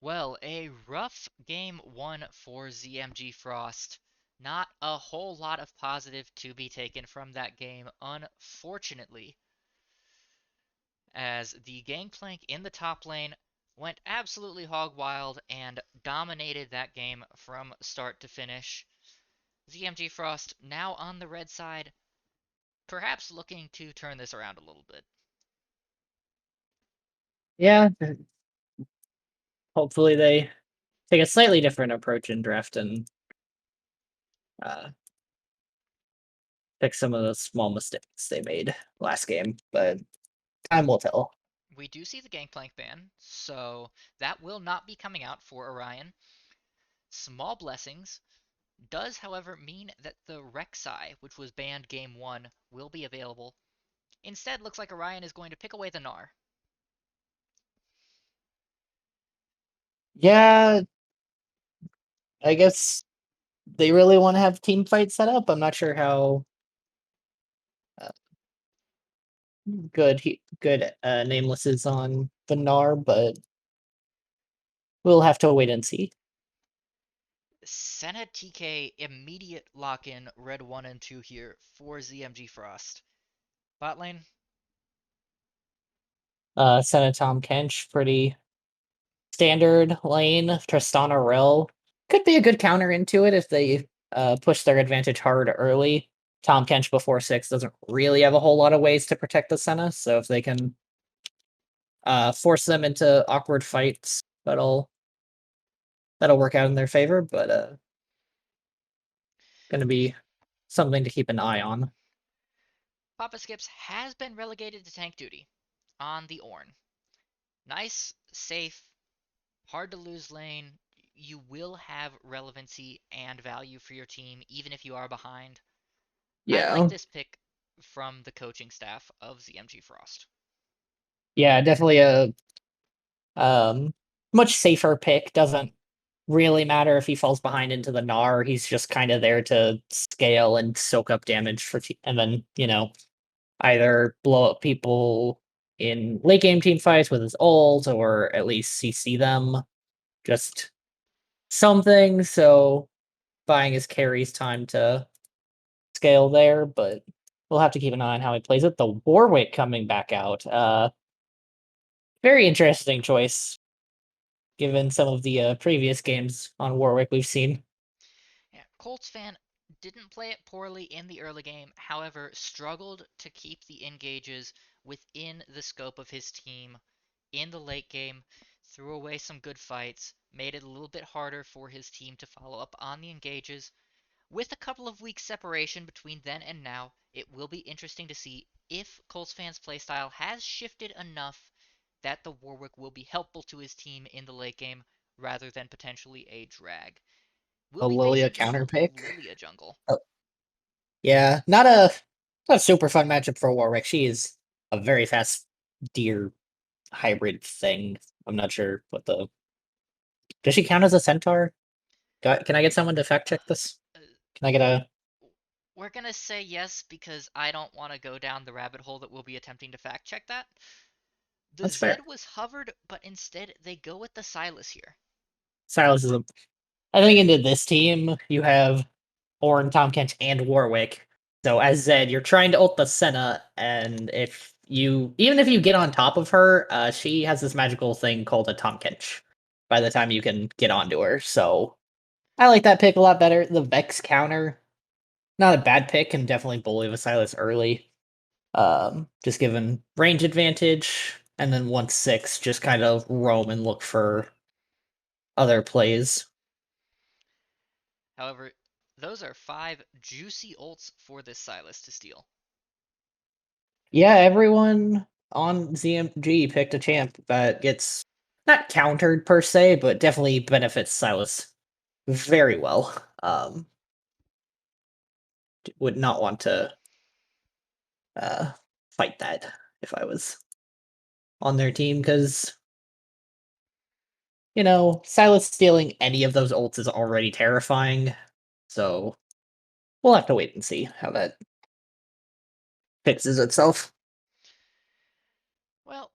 Well, a rough game one for ZMG Frost. Not a whole lot of positive to be taken from that game, unfortunately, as the Gangplank in the top lane went absolutely hog wild and dominated that game from start to finish. ZMG Frost now on the red side, perhaps looking to turn this around a little bit. Yeah, hopefully they take a slightly different approach in draft and uh, fix some of the small mistakes they made last game. But time will tell. We do see the Gangplank ban, so that will not be coming out for Orion. Small blessings does, however, mean that the Rek'Sai, which was banned game one, will be available. Instead, looks like Orion is going to pick away the Gnar. Yeah, I guess they really want to have team fight set up. I'm not sure how uh, good Nameless is on the Gnar, but we'll have to wait and see. Senna TK immediate lock-in red 1 and 2 here for ZMG Frost. Bot lane, Senna Tom Kench, pretty standard lane. Tristana Rill could be a good counter into it if they push their advantage hard early. Tom Kench before 6 doesn't really have a whole lot of ways to protect the Senna, so if they can force them into awkward fights, that'll work out in their favor, but gonna be something to keep an eye on. Papa Skips has been relegated to tank duty on the Ornn. Nice, safe, hard to lose lane. You will have relevancy and value for your team even if you are behind. I like Yeah. this pick from the coaching staff of ZMG Frost. Yeah, definitely a much safer pick. Doesn't really matter if he falls behind into the Gnar. He's just kind of there to scale and soak up damage and then, either blow up people in late game team fights with his ult or at least CC them. Just something. So buying his carries time to scale there, but we'll have to keep an eye on how he plays it. The Warwick coming back out. Very interesting choice given some of the previous games on Warwick we've seen. Yeah, Colts fan didn't play it poorly in the early game, however, struggled to keep the engages within the scope of his team in the late game, threw away some good fights, made it a little bit harder for his team to follow up on the engages. With a couple of weeks separation between then and now, it will be interesting to see if Colts fans' playstyle has shifted enough that the Warwick will be helpful to his team in the late game rather than potentially a drag. We'll A be Lilia facing counter some pick. Lilia jungle. Oh, yeah, not a super fun matchup for Warwick. She is a very fast deer hybrid thing. I'm not sure what the does she count as a centaur? Can I get someone to fact check this? Uh, Can I get a we're gonna say yes because I don't want to go down the rabbit hole that we'll be attempting to fact check that. The That's Zed fair. was hovered, but instead they go with the Silas here. Silas is a I think into this team you have Ornn, Tom Kench, and Warwick. So as Zed, you're trying to ult the Senna, and even if you get on top of her, she has this magical thing called a Tom Kench by the time you can get onto her. So I like that pick a lot better. The Vex counter, not a bad pick, and definitely bully Silas early. Just given range advantage, and then once 6, just kind of roam and look for other plays. However, those are 5 juicy ults for this Silas to steal. Yeah, everyone on ZMG picked a champ that gets not countered per se, but definitely benefits Silas very well. Would not want to uh, fight that if I was on their team because Silas stealing any of those ults is already terrifying. So we'll have to wait and see how that fixes itself. Well,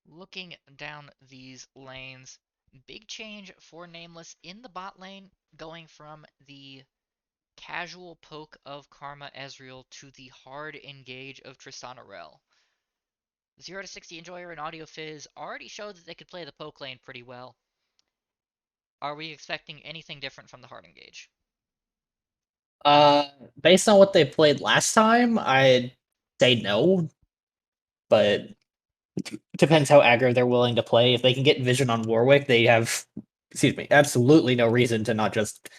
looking down these lanes, Big change for Nameless in the bot lane, going from the casual poke of Karma Ezreal to the hard engage of Tristana Rel. 0 to 60 Enjoyer and Audio Fizz already showed that they could play the poke lane pretty well. Are we expecting anything different from the hard engage? Uh, Based on what they played last time, I'd say no, but depends how aggro they're willing to play. If they can get vision on Warwick, they have, excuse me, absolutely no reason to not just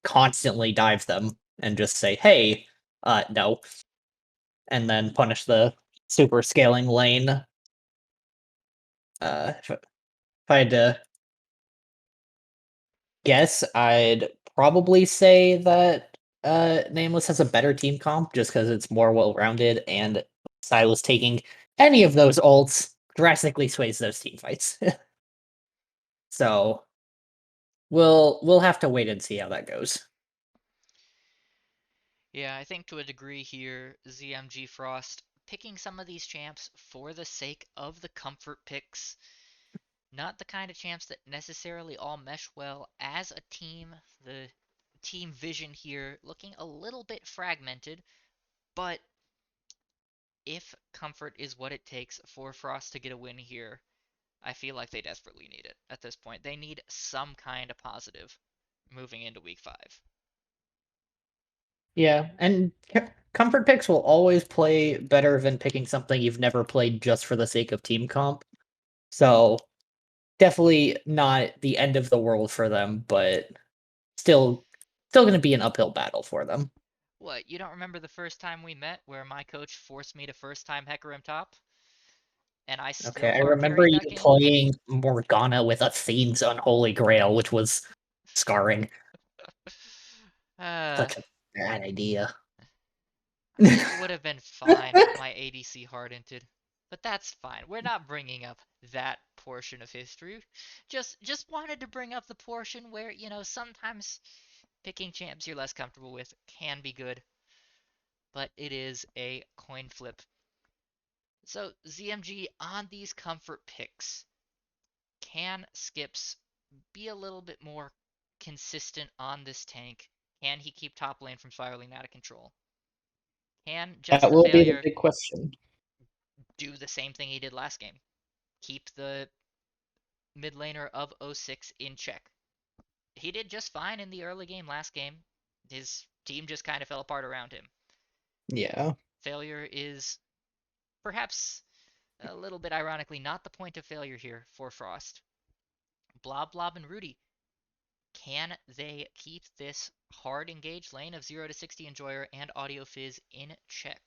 constantly dive them and just say, hey, no, and then punish the super scaling lane. If I had to guess, I'd probably say that Nameless has a better team comp just because it's more well rounded, and Silas taking any of those ults drastically sways those team fights. So we'll have to wait and see how that goes. Yeah, I think to a degree here, ZMG Frost picking some of these champs for the sake of the comfort picks. Not the kind of champs that necessarily all mesh well as a team. The team vision here looking a little bit fragmented, but if comfort is what it takes for Frost to get a win here, I feel like they desperately need it at this point. They need some kind of positive moving into week 5. Yeah, and comfort picks will always play better than picking something you've never played just for the sake of team comp. So definitely not the end of the world for them, but still going to be an uphill battle for them. What, you don't remember the first time we met where my coach forced me to first time Hecarim top? And I Okay, still I hard remember carried you that game? playing Morgana with Athene's Unholy Grail, which was scarring. uh, Such a bad idea. I mean, it would have been fine if my ADC hardened, but that's fine. We're not bringing up that portion of history. Just wanted to bring up the portion where, sometimes picking champs you're less comfortable with can be good, but it is a coin flip. So, ZMG on these comfort picks, can Skips be a little bit more consistent on this tank? Can he keep top lane from spiraling out of control? Can That Just a will be the Failure big question. do the same thing he did last game? Keep the mid laner of 06 in check. He did just fine in the early game last game. His team just kind of fell apart around him. Yeah. Failure is perhaps a little bit ironically not the point of failure here for Frost. Blob, Blob, and Rudy, can they keep this hard engaged lane of 0 to 60 Enjoyer and Audio Fizz in check?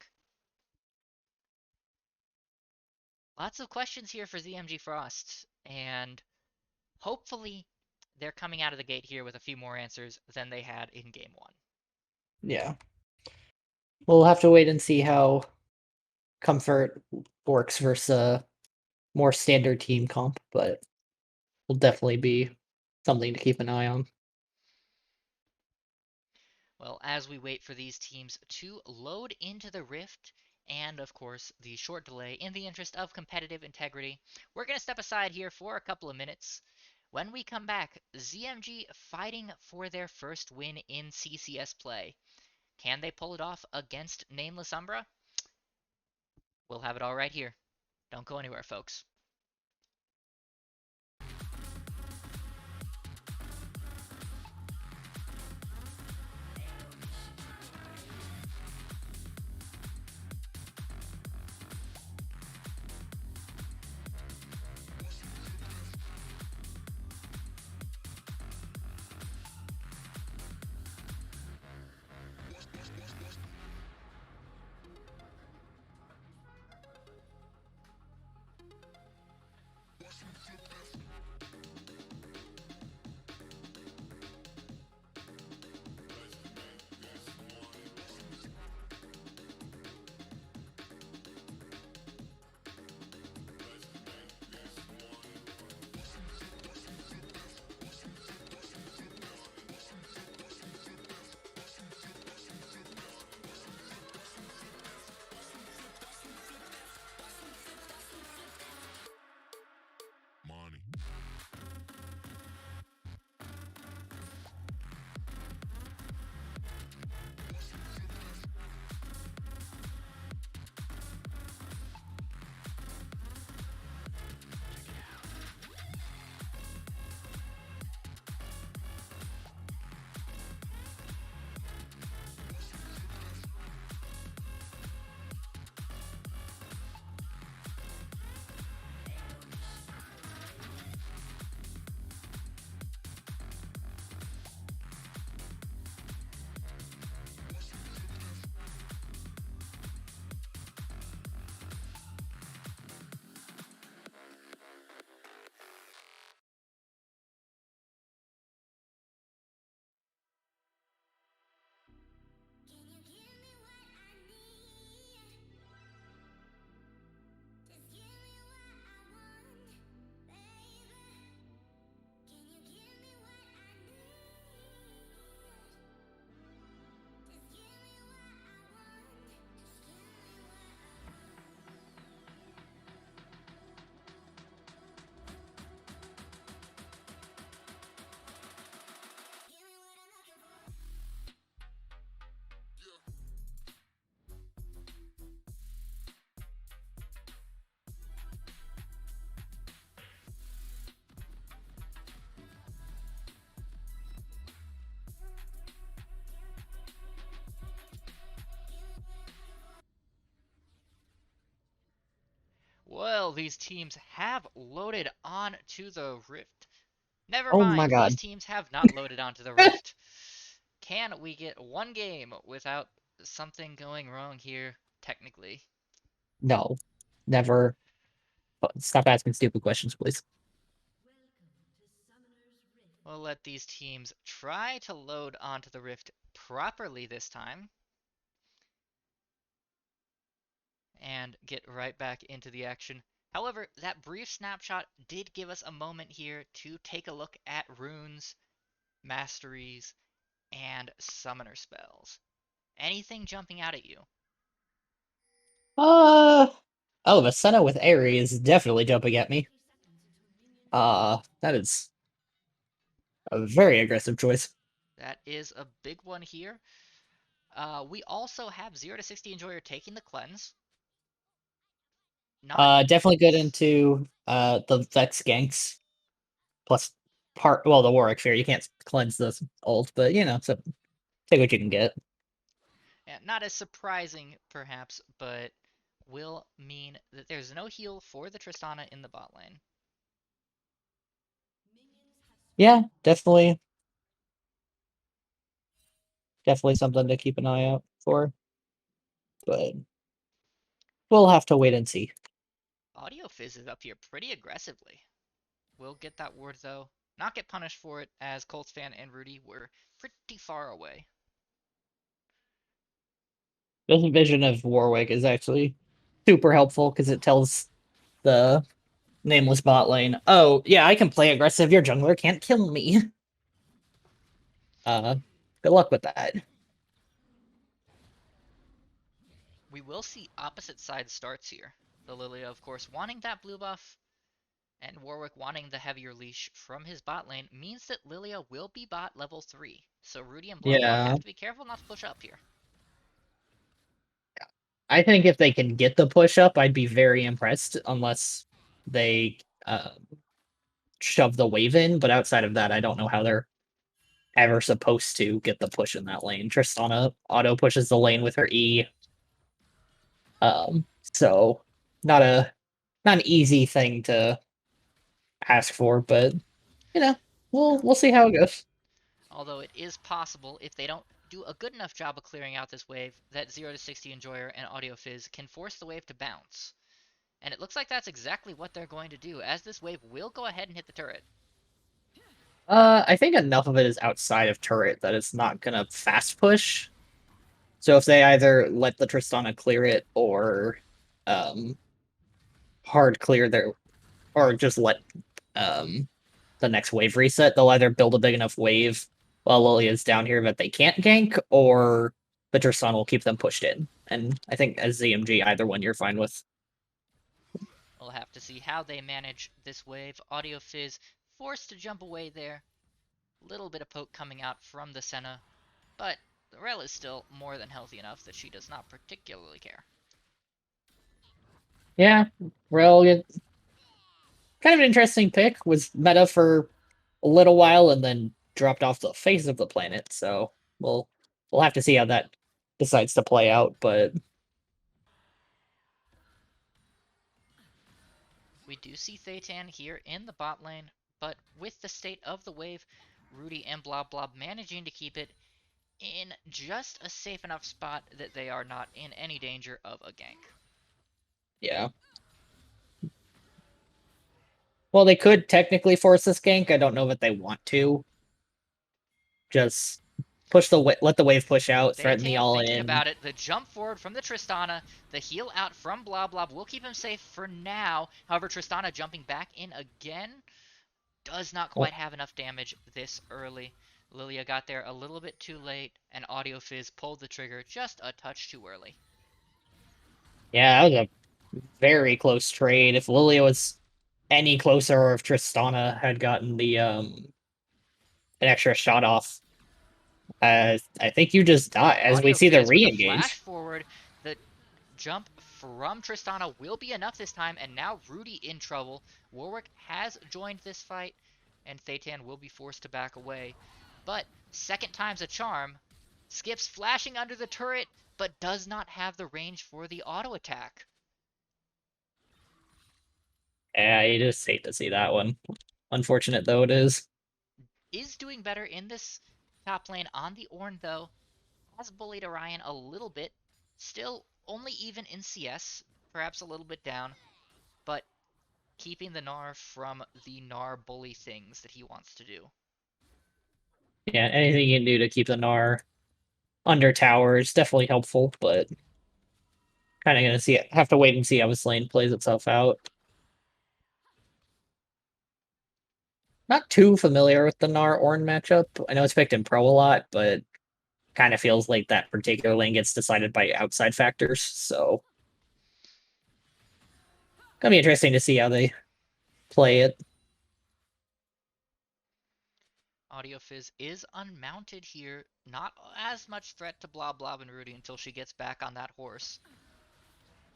Lots of questions here for ZMG Frost, and hopefully they're coming out of the gate here with a few more answers than they had in game 1. Yeah. We'll have to wait and see how comfort works versus a more standard team comp, but will definitely be something to keep an eye on. Well, as we wait for these teams to load into the Rift, and of course the short delay in the interest of competitive integrity, we're going to step aside here for a couple of minutes. When we come back, ZMG fighting for their first win in CCS play. Can they pull it off against Nameless Umbra? We'll have it all right here. Don't go anywhere, folks. these teams have loaded on to the Rift. Never Oh my mind, these god. teams have not loaded onto the Rift. Can we get one game without something going wrong here, technically? No. Never. Stop asking stupid questions, please. We'll let these teams try to load onto the Rift properly this time and get right back into the action. However, that brief snapshot did give us a moment here to take a look at runes, masteries, and summoner spells. Anything jumping out at you? Uh oh, the Senna with Aerie is definitely jumping at me. That is a very aggressive choice. That is a big one here. We also have 0 to 60 Enjoyer taking the cleanse. Not Definitely good into the Vex ganks. Plus the Warwick Fear. You can't cleanse this ult, but so take what you can get. not as surprising, perhaps, but will mean that there's no heal for the Tristana in the bot lane. Yeah, definitely something to keep an eye out for. But we'll have to wait and see. Audio Fizz is up here pretty aggressively. We'll get that ward though. Not get punished for it, as Colts fan and Rudy were pretty far away. This vision of Warwick is actually super helpful because it tells the nameless bot lane, oh, yeah, I can play aggressive. Your jungler can't kill me. Uh, Good luck with that. We will see opposite side starts here. The Lilia, of course, wanting that blue buff, and Warwick wanting the heavier leash from his bot lane means that Lilia will be bot level 3. So Rudy and BlubBlub Yeah, have to be careful not to push up here. I think if they can get the push up, I'd be very impressed, unless they shove the wave in. But outside of that, I don't know how they're ever supposed to get the push in that lane. Tristana auto pushes the lane with her E. So not a not an easy thing to ask for, but we'll see how it goes. Although it is possible, if they don't do a good enough job of clearing out this wave, that 0 to 60 Enjoyer and Audio Fizz can force the wave to bounce. And it looks like that's exactly what they're going to do, as this wave will go ahead and hit the turret. I think enough of it is outside of turret that it's not gonna fast push. So if they either let the Tristana clear it or um, hard clear their, or just let um, the next wave reset, they'll either build a big enough wave while Lilia's down here that they can't gank, or the Tristana will keep them pushed in. And I think as ZMG, either one you're fine with. We'll have to see how they manage this wave. Audio Fizz forced to jump away there. Little bit of poke coming out from the Senna, but the Rel is still more than healthy enough that she does not particularly care. Yeah, Rel, kind of an interesting pick. Was meta for a little while and then dropped off the face of the planet. So we'll have to see how that decides to play out. But We do see Thaytan here in the bot lane, but with the state of the wave, Rudy and BlobBlob managing to keep it in just a safe enough spot that they are not in any danger of a gank. yeah. Well, they could technically force this gank. I don't know that they want to. Just let the wave push out, threaten the Thaytan all thinking in. about it. The jump forward from the Tristana, the heal out from BlobBlob will keep him safe for now. However, Tristana jumping back in again does not Well, quite have enough damage this early. Lilia got there a little bit too late, and Audio Fizz pulled the trigger just a touch too early. yeah, that was a very close trade. If Lilia was any closer, or if Tristana had gotten the an extra shot off, I think you just die as we Audio see the Fizz with the flash re-engage. forward. The jump from Tristana will be enough this time, and now Rudy in trouble. Warwick has joined this fight, and Thaytan will be forced to back away. But second time's a charm. Skips flashing under the turret, but does not have the range for the auto attack. Yeah, you just hate to see that one. Unfortunate though it is. Is doing better in this top lane on the Ornn, though. Has bullied Orion a little bit. Still only even in CS, perhaps a little bit down, but keeping the Gnar from the Gnar bully things that he wants to do. Yeah, anything you can do to keep the Gnar under tower is definitely helpful, but kind of gonna see it. Have to wait and see how this lane plays itself out. Not too familiar with the Gnar Ornn matchup. I know it's picked in pro a lot, but kind of feels like that particular lane gets decided by outside factors. So gonna be interesting to see how they play it. Audio Fizz is unmounted here. Not as much threat to Blob Blob and Rudy until she gets back on that horse.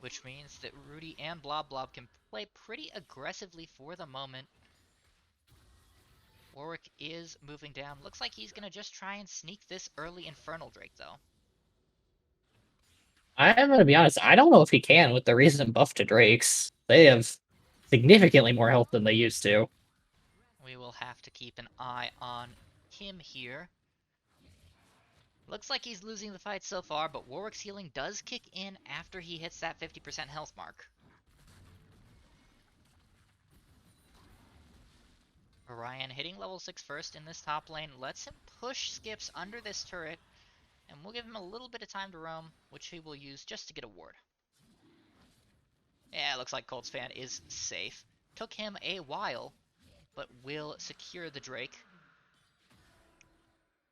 Which means that Rudy and Blob Blob can play pretty aggressively for the moment. Warwick is moving down. Looks like he's going to just try and sneak this early Infernal Drake, though. I'm gonna be honest, I don't know if he can with the recent buff to Drakes. They have significantly more health than they used to. We will have to keep an eye on him here. Looks like he's losing the fight so far, but Warwick's healing does kick in after he hits that 50% health mark. Orion hitting level 6 first in this top lane lets him push skips under this turret, and we'll give him a little bit of time to roam, which he will use just to get a ward. Yeah, it looks like Colts fan is safe. Took him a while, but will secure the Drake.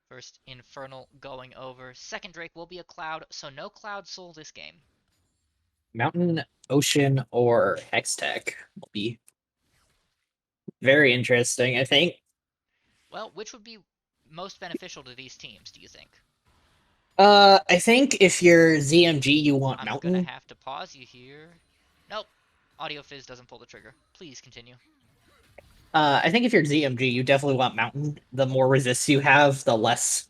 First Infernal going over. Second Drake will be a Cloud, so no Cloud Soul this game. Mountain, Ocean, or Hextech will be very interesting, I think. Well, which would be most beneficial to these teams, do you think? I think if you're ZMG, you want I'm gonna Mountain. have to pause you here. Nope. Audio Fizz doesn't pull the trigger. Please continue. I think if you're ZMG, you definitely want Mountain. The more resists you have, the less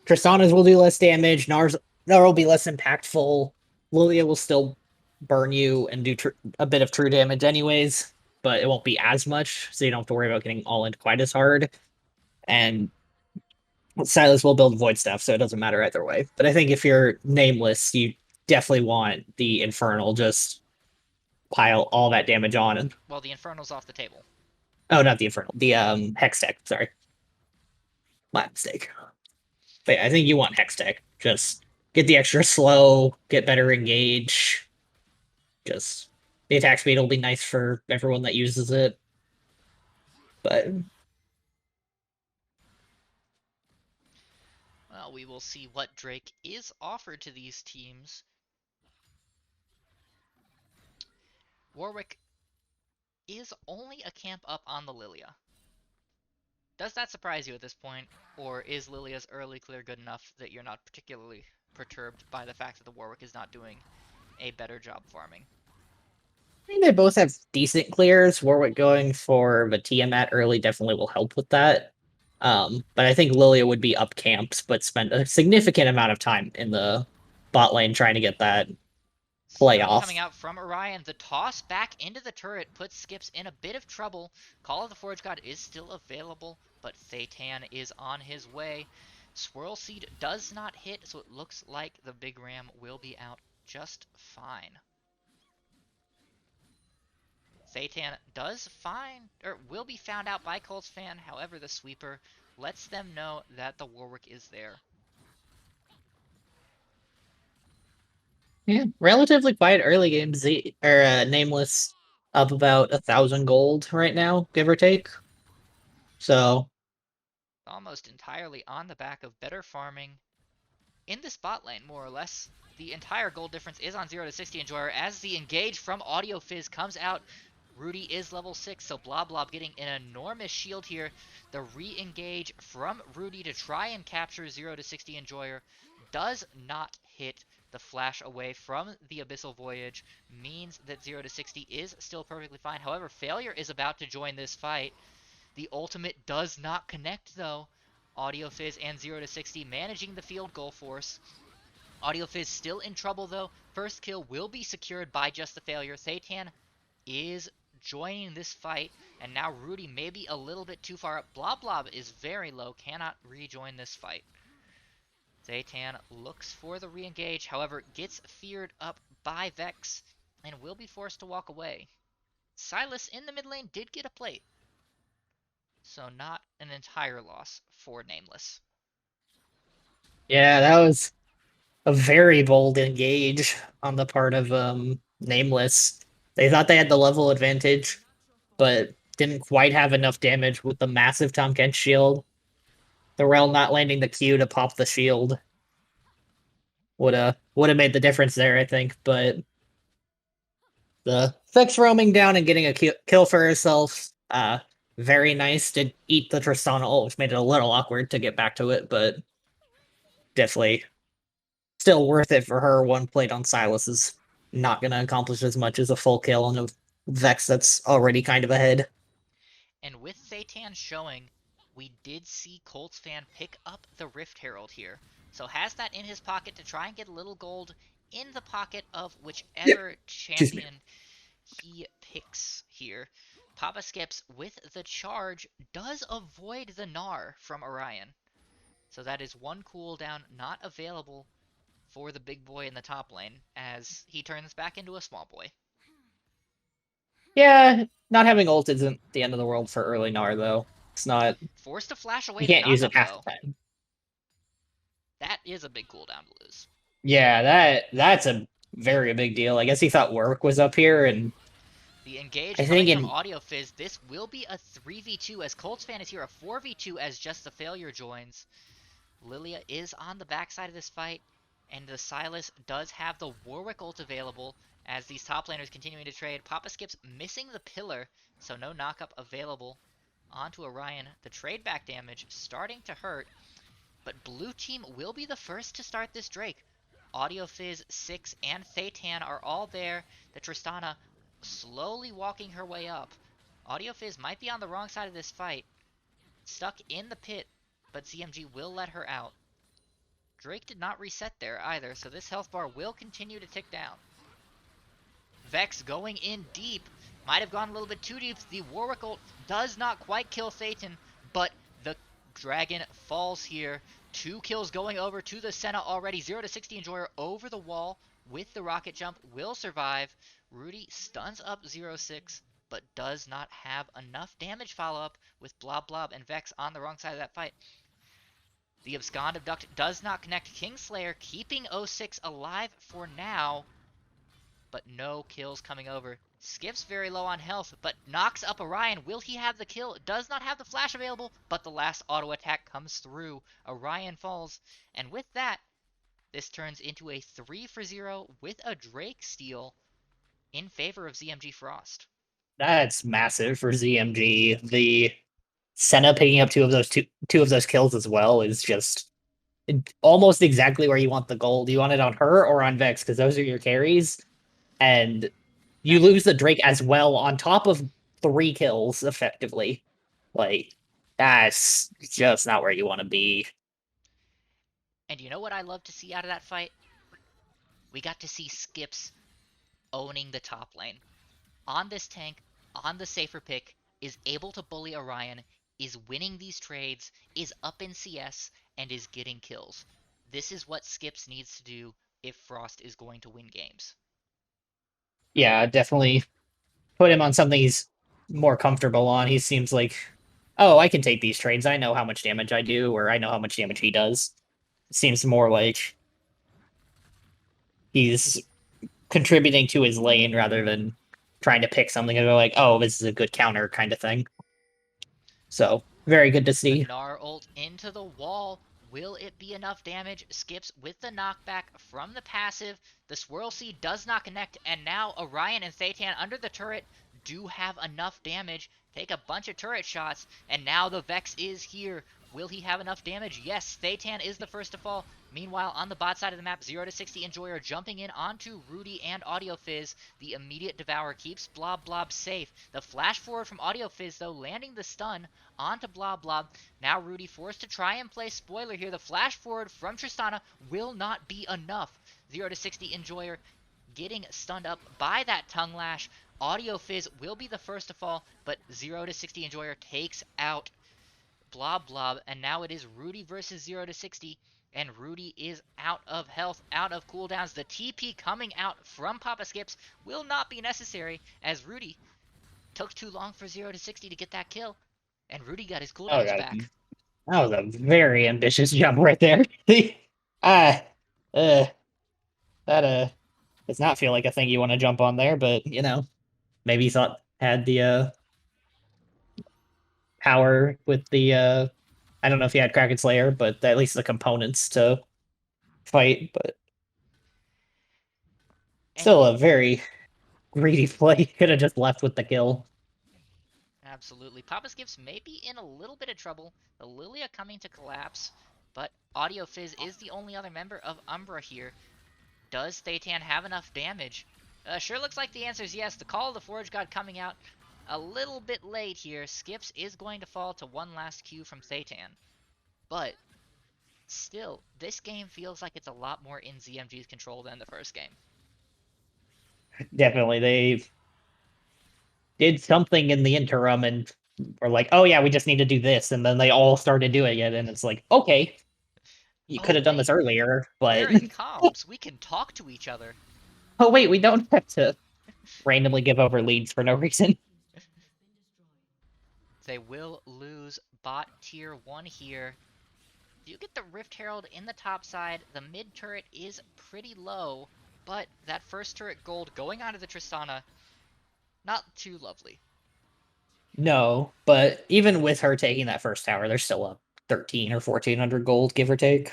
Tristana's will do less damage. Gnar will be less impactful. Lilia will still burn you and do a bit of true damage anyways, but it won't be as much, so you don't have to worry about getting all in quite as hard. And Silas will build Void Staff, so it doesn't matter either way. But I think if you're Nameless, you definitely want the Infernal, just pile all that damage on. And Well, the Infernal's off the table. oh, not the Infernal, the Hex Tech. Sorry, my mistake. But yeah, I think you want Hex Tech. Just get the extra slow, get better engage. Just the attack speed will be nice for everyone that uses it. But Well, we will see what Drake is offered to these teams. Warwick is only a camp up on the Lilia. Does that surprise you at this point, or is Lilia's early clear good enough that you're not particularly perturbed by the fact that the Warwick is not doing a better job farming? I think they both have decent clears. Warwick going for the Tiamat early definitely will help with that. But I think Lilia would be up camps, but spend a significant amount of time in the bot lane trying to get that play Stun coming off. out from Orion. The toss back into the turret puts Skips in a bit of trouble. Call of the Forge God is still available, but Thaytan is on his way. Swirl Seed does not hit, so it looks like the Big Ram will be out just fine. Thaytan does find, or will be found out by Colts fan. However, the sweeper lets them know that the Warwick is there. Yeah, relatively quiet early game. Nameless up about 1,000 gold right now, give or take. So Almost entirely on the back of better farming in the spot lane, more or less. The entire gold difference is on 0 to 60 Enjoyer as the engage from Audio Fizz comes out. Rudy is level 6, so Blob Blob getting an enormous shield here. The re-engage from Rudy to try and capture 0 to 60 Enjoyer does not hit. The flash away from the Abyssal Voyage means that 0 to 60 is still perfectly fine. However, Failure is about to join this fight. The ultimate does not connect, though. Audio Fizz and 0 to 60 managing the field goal force. Audio Fizz still in trouble, though. First kill will be secured by just the Failure. Thaytan is joining this fight, and now Rudy may be a little bit too far up. Blob Blob is very low, cannot rejoin this fight. Zaytan looks for the re-engage, however, gets feared up by Vex, and will be forced to walk away. Silas in the mid lane did get a plate, so not an entire loss for Nameless. Yeah, that was a very bold engage on the part of Nameless. They thought they had the level advantage, but didn't quite have enough damage with the massive Tahm Kench shield. The Rel not landing the Q to pop the shield would have made the difference there, I think. But the Vex roaming down and getting a kill for herself, very nice. Did eat the Tristana ult, which made it a little awkward to get back to it, but definitely still worth it for her. One plate on Silas is not going to accomplish as much as a full kill on a Vex that's already kind of ahead. And with Zaytan showing, we did see Colts fan pick up the Rift Herald here. So has that in his pocket to try and get a little gold in the pocket of whichever Excuse me. champion he picks here. Papa Skips with the charge does avoid the Gnar from Orion. So that is one cooldown not available for the big boy in the top lane as he turns back into a small boy. Yeah, not having ult isn't the end of the world for early Gnar, though. It's not. Forced to flash You away the can't use it knockup, half though. the time. That is a big cooldown to lose. Yeah, that's a very big deal. I guess he thought Warwick was up here, and The engage I coming think from in Audio Fizz. This will be a 3v2 as Colts fan is here, a 4v2 as just the failure joins. Lilia is on the backside of this fight, and the Silas does have the Warwick ult available as these top laners continuing to trade. Papa Skips missing the pillar, so no knockup available onto Orion. The trade back damage starting to hurt, but blue team will be the first to start this Drake. Audio Fizz, Six, and Thaytan are all there. The Tristana slowly walking her way up. Audio Fizz might be on the wrong side of this fight, stuck in the pit, but ZMG will let her out. Drake did not reset there either, so this health bar will continue to tick down. Vex going in deep. Might have gone a little bit too deep. The Warwick ult does not quite kill Thaytan, but the dragon falls here. 2 kills going over to the Senna already. 0 to 60 Enjoyer over the wall with the rocket jump. Will survive. Rudy stuns up 0-6, but does not have enough damage follow-up with Blob Blob and Vex on the wrong side of that fight. The Abscond Abduct does not connect. Kingslayer keeping 0-6 alive for now, but no kills coming over. Skips very low on health, but knocks up Orion. Will he have the kill? Does not have the flash available, but the last auto attack comes through. Orion falls, and with that, this turns into a 3-for-0 with a Drake steal in favor of ZMG Frost. that's massive for ZMG. The Senna picking up two of those kills as well is just almost exactly where you want the gold. You want it on her or on Vex because those are your carries, and you That, lose the Drake as well on top of 3 kills effectively. Like that's just not where you want to be. and you know what I love to see out of that fight? We got to see Skips owning the top lane. On this tank, on the safer pick, is able to bully Orion, is winning these trades, is up in CS, and is getting kills. This is what Skips needs to do if Frost is going to win games. Yeah, definitely put him on something he's more comfortable on. He seems like, oh, I can take these trades. I know how much damage I do, or I know how much damage he does. It seems more like he's contributing to his lane rather than trying to pick something and go like, oh, this is a good counter kind of thing. So very good to The see. Gnar ult into the wall. Will it be enough damage? Skips with the knockback from the passive. The Swirl Seed does not connect, and now Orion and Thaytan under the turret do have enough damage. Take a bunch of turret shots, and now the Vex is here. Will he have enough damage? Yes, Thaytan is the first to fall. Meanwhile, on the bot side of the map, 0 to 60 Enjoyer jumping in onto Rudy and Audio Fizz. The immediate Devour keeps Blob Blob safe. The flash forward from Audio Fizz, though, landing the stun onto Blob Blob. Now Rudy forced to try and play spoiler here. The flash forward from Tristana will not be enough. 0 to 60 Enjoyer getting stunned up by that tongue lash. Audio Fizz will be the first to fall, but 0 to 60 Enjoyer takes out Blob Blob, and now it is Rudy versus 0 to 60, and Rudy is out of health, out of cooldowns. The TP coming out from Papa Skips will not be necessary, as Rudy took too long for 0 to 60 to get that kill, and Rudy got his Oh cooldowns god, back. that was a very ambitious jump right there. Ah, uh, that does not feel like a thing you want to jump on there, but maybe he thought had the power with the I don't know if he had Kraken Slayer, but at least the components to fight. But And still a very greedy play. Could have just left with the kill. absolutely, Papa Skips may be in a little bit of trouble. The Lilia coming to collapse, but Audio Fizz is the only other member of Umbra here. Does Thaytan have enough damage? Sure looks like the answer is yes. The Call of the Forge God coming out a little bit late here. Skips is going to fall to one last Q from Thaytan. But still, this game feels like it's a lot more in ZMG's control than the first game. Definitely, they did something in the interim and were like, "Oh yeah, we just need to do this," and then they all started doing it, and it's like, okay, you could Oh have done this wait, earlier, but they're in comms. We can talk to each other. oh wait, we don't have to randomly give over leads for no reason. They will lose bot tier 1 here. You get the Rift Herald in the top side. The mid turret is pretty low, but that first turret gold going onto the Tristana, not too lovely. No, but even with her taking that first tower, they're still up 13 or 1400 gold, give or take.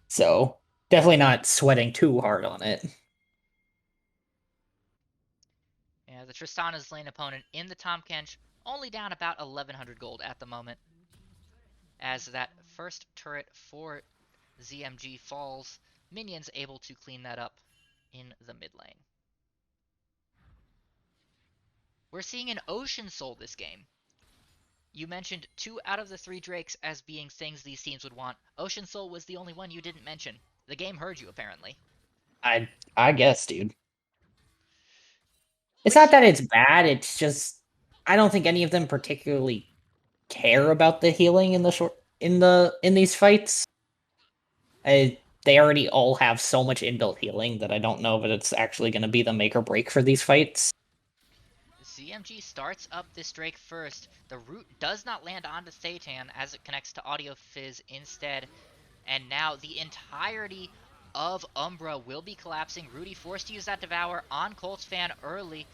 So definitely not sweating too hard on it. Yeah, the Tristana's lane opponent in the Tahm Kench, only down about 1100 gold at the moment, as that first turret for ZMG falls. Minions able to clean that up in the mid lane. We're seeing an Ocean Soul this game. You mentioned 2 out of the 3 Drakes as being things these teams would want. Ocean Soul was the only one you didn't mention. The game heard you, apparently. I guess, dude. It's not Which, that it's bad, it's just I don't think any of them particularly care about the healing in the short in these fights. They already all have so much inbuilt healing that I don't know if it's actually going to be the make or break for these fights. ZMG starts up this Drake first. The root does not land onto Thaytan as it connects to Audio Fizz instead. And now the entirety of Umbra will be collapsing. Rudy forced to use that Devour on Colts fan early.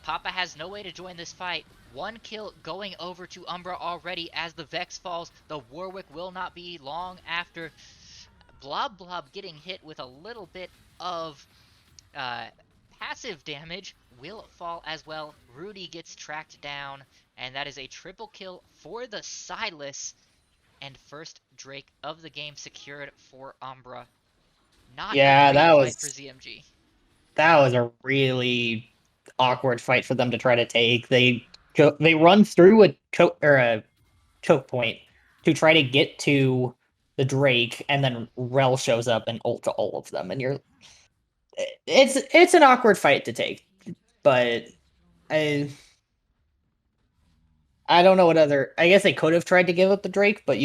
Papa has no way to join this fight. 1 kill going over to Umbra already as the Vex falls. The Warwick will not be long after. Blob Blob getting hit with a little bit of uh, passive damage will fall as well. Rudy gets tracked down, and that is a triple kill for the Silas, and first Drake of the game secured for Umbra. Not a Yeah, great fight for ZMG. that was a really awkward fight for them to try to take. They run through a choke point to try to get to the Drake, and then Rel shows up and ult to all of them, and it's an awkward fight to take, but I I don't know what other. I guess they could have tried to give up the Drake, but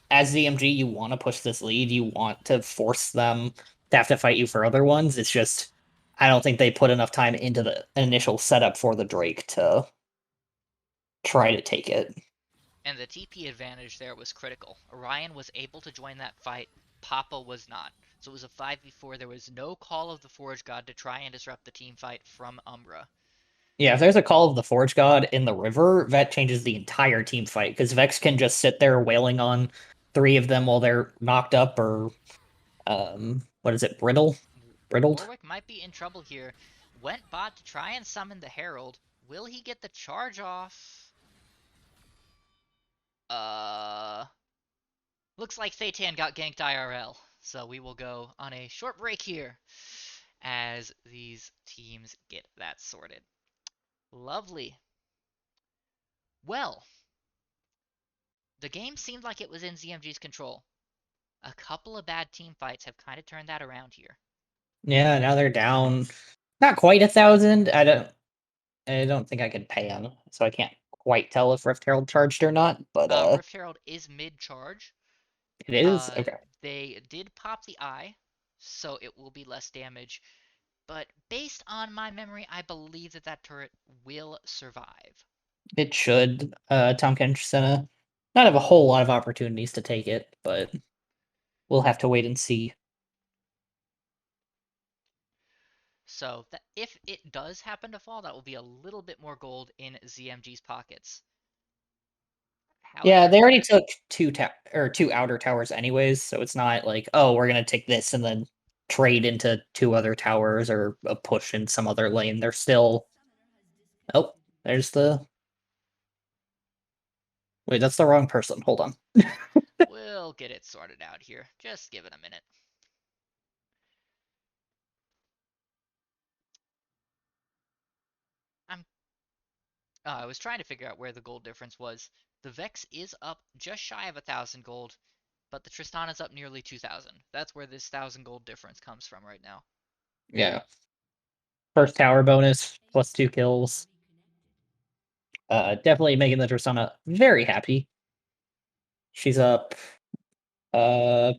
as ZMG, you want to push this lead. You want to force them to have to fight you for other ones. It's just I don't think they put enough time into the initial setup for the Drake to try to take it. And the TP advantage there was critical. Orion was able to join that fight, Papa was not. So it was a 5v4. There was no Call of the Forge God to try and disrupt the team fight from Umbra. Yeah, if there's a Call of the Forge God in the river, that changes the entire team fight because Vex can just sit there wailing on three of them while they're knocked up or what is it, brittled? Warwick might be in trouble here. Went bot to try and summon the Herald. Will he get the charge off? Looks like Thaytan got ganked IRL. So we will go on a short break here as these teams get that sorted. Lovely. Well, the game seemed like it was in ZMG's control. A couple of bad team fights have kind of turned that around here. Yeah, now they're down Not quite 1,000. I don't think I could pay him, so I can't quite tell if Rift Herald charged or not. But Rift Herald is mid-charge. it is okay. They did pop the eye, so it will be less damage. But based on my memory, I believe that that turret will survive. It should. Tom Kenshina not have a whole lot of opportunities to take it, but we'll have to wait and see. So that if it does happen to fall, that will be a little bit more gold in ZMG's pockets. Yeah, However, they already took two outer towers anyways, so it's not like, oh, we're gonna take this and then trade into two other towers or a push in some other lane. They're still. Oh, there's the. Wait, that's the wrong person. Hold on. we'll get it sorted out here. Just give it a minute. I'm I was trying to figure out where the gold difference was. The Vex is up just shy of 1,000 gold, but the Tristana's up nearly 2,000. That's where this 1,000 gold difference comes from right now. Yeah. First tower bonus, plus 2 kills. Definitely making the Tristana very happy. She's up uh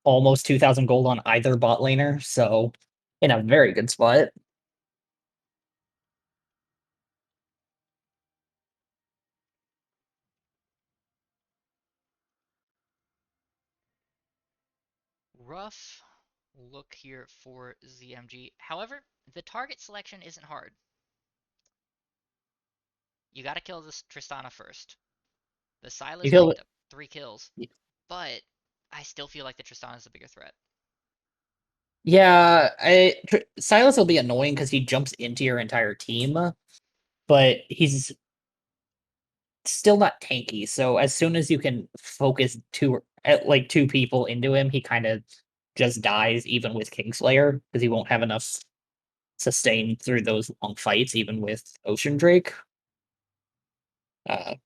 almost 2,000 gold on either bot laner, so in a very good spot. Rough look here for ZMG. However, the target selection isn't hard. You gotta kill this Tristana first. The You Sylas feel picked up 3 kills, but I still feel like the Tristana's the bigger threat. yeah, Silas will be annoying because he jumps into your entire team, but he's still not tanky. So as soon as you can focus two people into him, he kind of just dies even with Kingslayer because he won't have enough sustain through those long fights, even with Ocean Drake.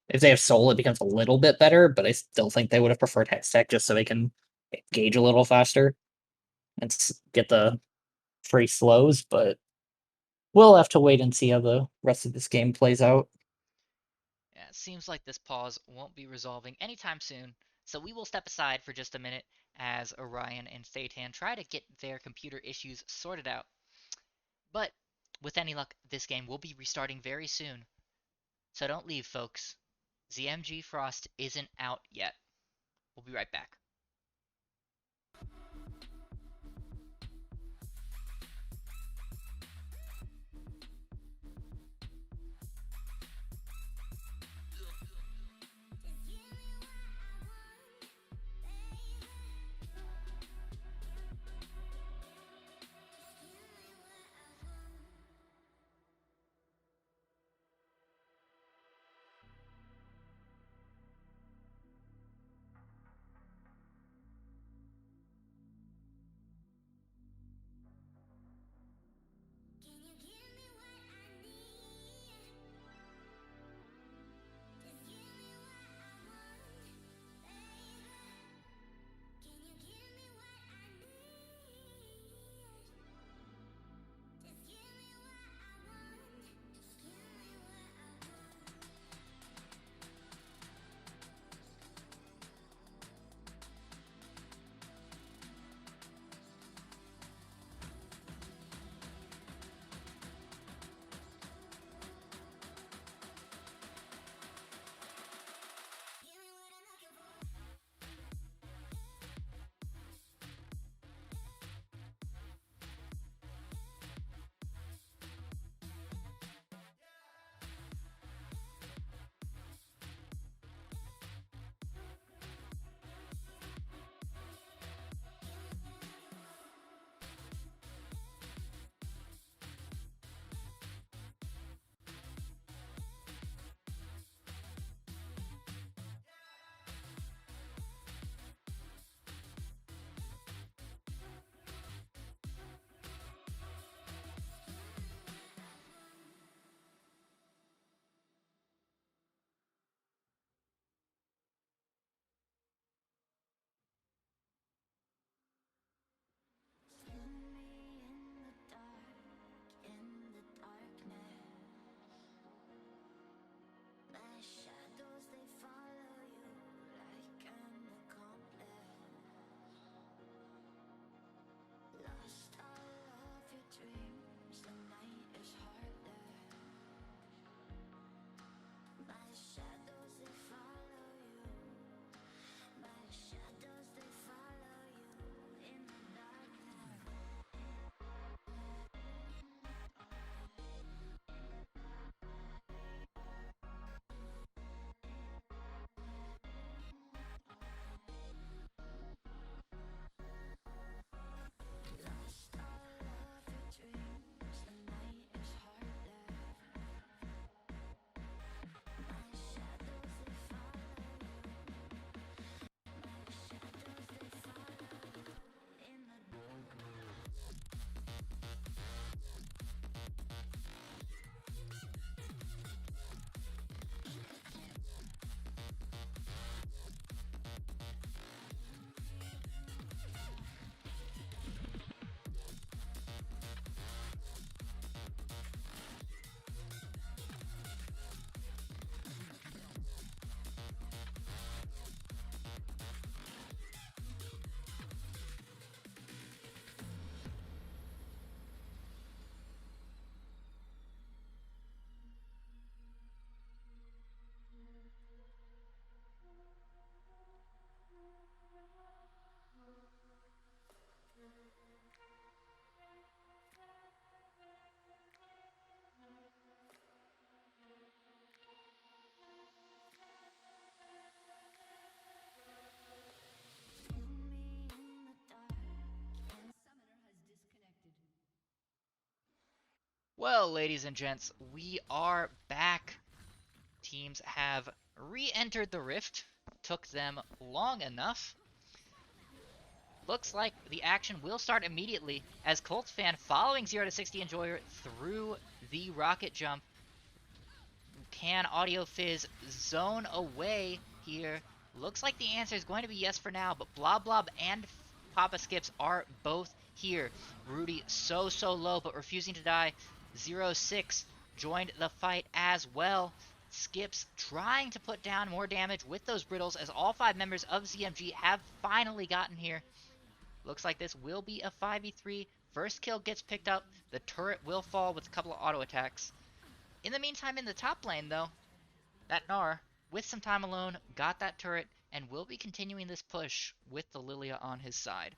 If they have Soul, it becomes a little bit better, but I still think they would have preferred Hextech just so they can engage a little faster and get the free slows. But we'll have to wait and see how the rest of this game plays out. Yeah, it seems like this pause won't be resolving anytime soon, so we will step aside for just a minute as Orion and Thatan try to get their computer issues sorted out. But with any luck, this game will be restarting very soon. So don't leave, folks. ZMG Frost isn't out yet. We'll be right back. Well, ladies and gents, we are back. Teams have re-entered the rift. Took them long enough. Looks like the action will start immediately as Colts fan following 0 to 60 Enjoyer through the rocket jump. Can Audio Fizz zone away here? Looks like the answer is going to be yes for now, but Blob Blob and Papa Skips are both here. Rudy so low, but refusing to die. 0-6 joined the fight as well. Skips trying to put down more damage with those brittles as all 5 members of ZMG have finally gotten here. Looks like this will be a 5v3. First kill gets picked up. The turret will fall with a couple of auto attacks. In the meantime, in the top lane, though, that Gnar, with some time alone, got that turret and will be continuing this push with the Lilia on his side.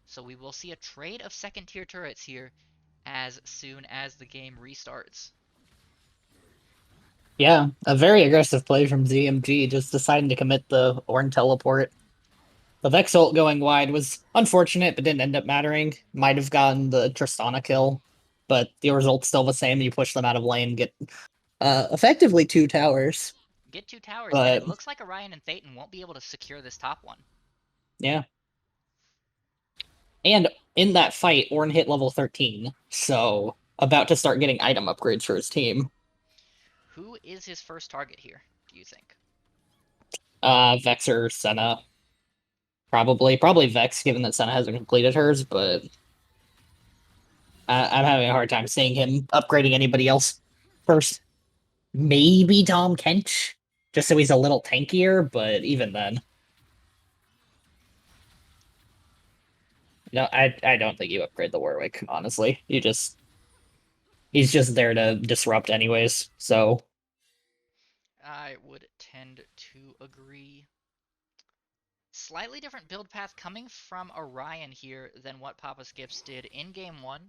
So we will see a trade of second tier turrets here as soon as the game restarts. Yeah, a very aggressive play from ZMG, just deciding to commit the Ornn teleport. The Vex ult going wide was unfortunate, but didn't end up mattering. Might have gotten the Tristana kill, but the result's still the same. You push them out of lane, get effectively 2 towers. Get 2 towers, and it But looks like Orion and Thetan won't be able to secure this top one. yeah. And in that fight, Ornn hit level 13, so about to start getting item upgrades for his team. Who is his first target here, do you think? Vex or Senna. Probably Vex, given that Senna hasn't completed hers, but I'm having a hard time seeing him upgrading anybody else first. Maybe Dom Kench, just so he's a little tankier, but even then. No, I don't think you upgrade the Warwick, honestly. He's just there to disrupt anyways, so I would tend to agree. Slightly different build path coming from Orion here than what Papa Skips did in game 1.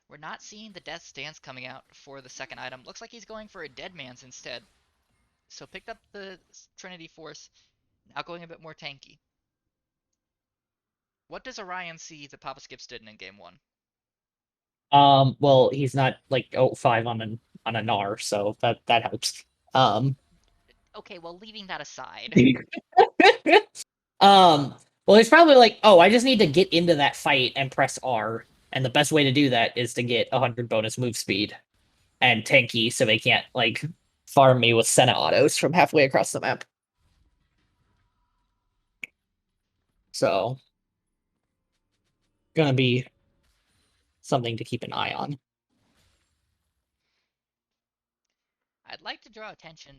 We're not seeing the Death's Dance coming out for the second item. Looks like he's going for a Dead Man's instead. So picked up the Trinity Force, now going a bit more tanky. What does Orion see that Papa Skips didn't in game 1? well, he's not like 5 on a Gnar, so that helps. Okay, well, leaving that aside. Well, he's probably like, oh, I just need to get into that fight and press R. And the best way to do that is to get 100 bonus move speed and tanky so they can't, like, farm me with Senna autos from halfway across the map. So, gonna be something to keep an eye on. I'd like to draw attention,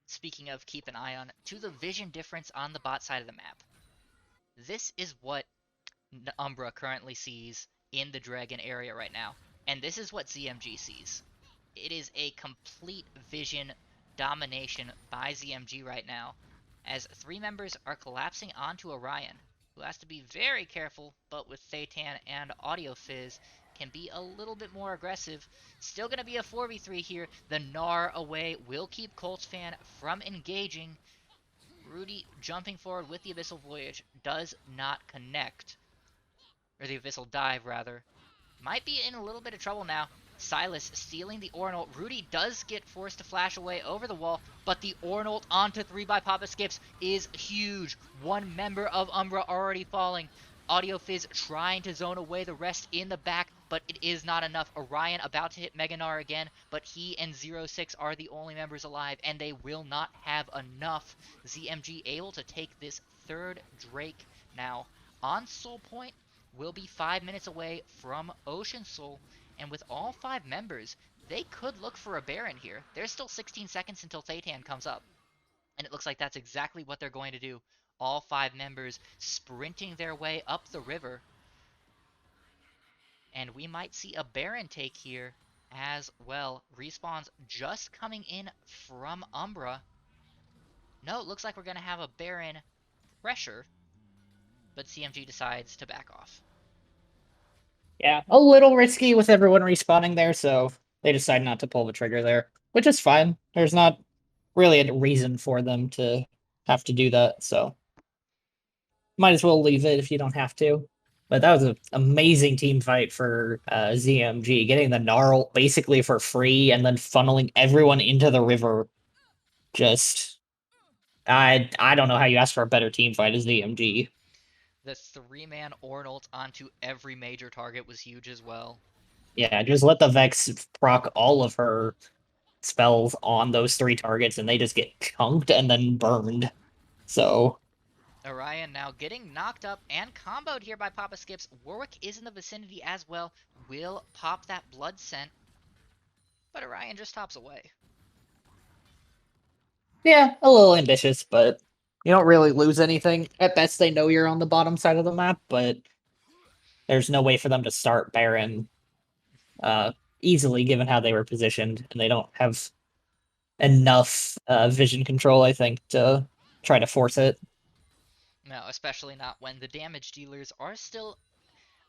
speaking of keep an eye on, to the vision difference on the bot side of the map. This is what Umbra currently sees in the Dragon area right now, and this is what ZMG sees. It is a complete vision domination by ZMG right now, as 3 members are collapsing onto Orion, who has to be very careful, but with Thetan and Audio Fizz can be a little bit more aggressive. Still going to be a 4v3 here. The Gnar away will keep Colts fan from engaging. Rudy jumping forward with the Abyssal Voyage does not connect. Or the Abyssal Dive, rather. Might be in a little bit of trouble now. Silas stealing the Ornult. Rudy does get forced to flash away over the wall, but the Ornult onto 3 by Papa Skips is huge. 1 member of Umbra already falling. Audio Fizz trying to zone away the rest in the back, but it is not enough. Orion about to hit Mega Gnar again, but he and 0-6 are the only members alive, and they will not have enough. ZMG able to take this 3rd Drake now. On Soul Point, will be 5 minutes away from Ocean Soul, and with all 5 members, they could look for a Baron here. There's still 16 seconds until Thetan comes up, and it looks like that's exactly what they're going to do. All 5 members sprinting their way up the river, and we might see a Baron take here as well. Respawns just coming in from Umbra. No, it looks like we're going to have a Baron pressure, but CMG decides to back off. Yeah, a little risky with everyone respawning there, so they decide not to pull the trigger there, which is fine. There's not really a reason for them to have to do that, so might as well leave it if you don't have to. But that was an amazing team fight for ZMG, getting the Gnarl basically for free and then funneling everyone into the river. Just I don't know how you ask for a better team fight as ZMG. The 3-man Orn ult onto every major target was huge as well. Yeah, just let the Vex proc all of her spells on those 3 targets and they just get chunked and then burned. So Orion now getting knocked up and comboed here by Papa Skips. Warwick is in the vicinity as well. Will pop that blood scent, but Orion just tops away. yeah, a little ambitious, but you don't really lose anything. At best, they know you're on the bottom side of the map, but there's no way for them to start Baron uh, easily given how they were positioned, and they don't have enough vision control, I think, to try to force it. No, especially not when the damage dealers are still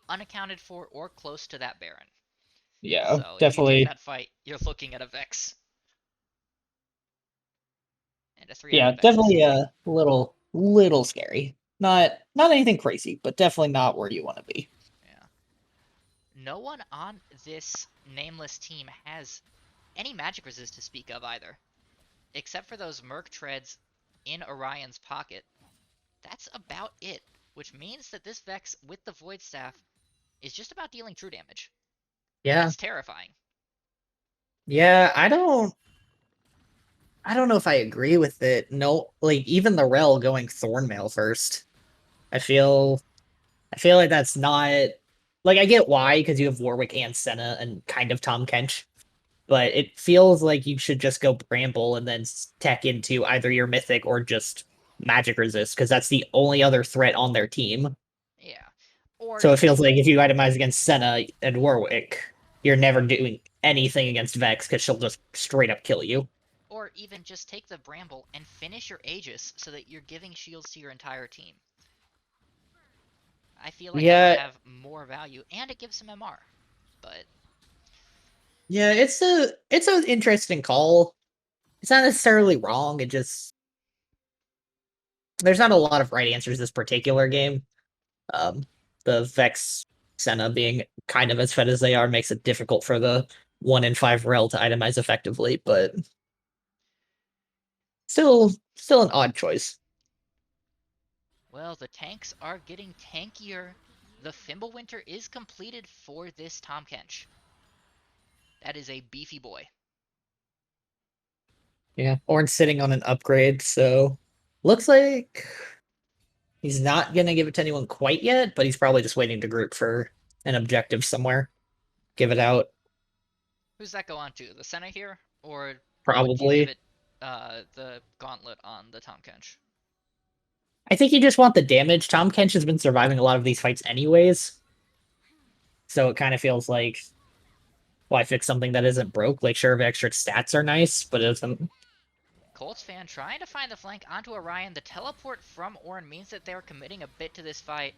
unaccounted for or close to that Baron. Yeah, So if you take definitely. that fight, you're looking at a Vex and a 3 out Yeah, of Vexes. definitely a little scary. Not anything crazy, but definitely not where you want to be. Yeah. No one on this nameless team has any magic resist to speak of either, except for those Merc treads in Orion's pocket. That's about it, which means that this Vex with the Void Staff is just about dealing true damage. And Yeah, that's terrifying. yeah. I don't know if I agree with it. No, like even the Rel going Thornmail first. I feel I feel like that's not like I get why because you have Warwick and Senna and kind of Tom Kench, but it feels like you should just go Bramble and then tech into either your Mythic or just Magic Resist because that's the only other threat on their team. Yeah. Or So it even feels like if you itemize against Senna and Warwick, you're never doing anything against Vex because she'll just straight up kill you. or even just take the Bramble and finish your Aegis so that you're giving shields to your entire team. I feel like that would Yeah, have more value and it gives some MR. But yeah, it's an interesting call. It's not necessarily wrong. It just there's not a lot of right answers this particular game. Um, the Vex Senna being kind of as fed as they are makes it difficult for the 1 in 5 rel to itemize effectively, but still an odd choice. well, the tanks are getting tankier. The Fimbulwinter is completed for this Tom Kench. That is a beefy boy. Yeah, Orn's sitting on an upgrade, so looks like he's not gonna give it to anyone quite yet, but he's probably just waiting to group for an objective somewhere. Give it out, Who's that go on to? The Senna here? Or would you give probably. it the gauntlet on the Tom Kench? I think you just want the damage. Tom Kench has been surviving a lot of these fights anyways, so it kind of feels like why fix something that isn't broke? Like, sure, the extra stats are nice, but it doesn't. Colts fan trying to find the flank onto Orion. The teleport from Ornn means that they're committing a bit to this fight.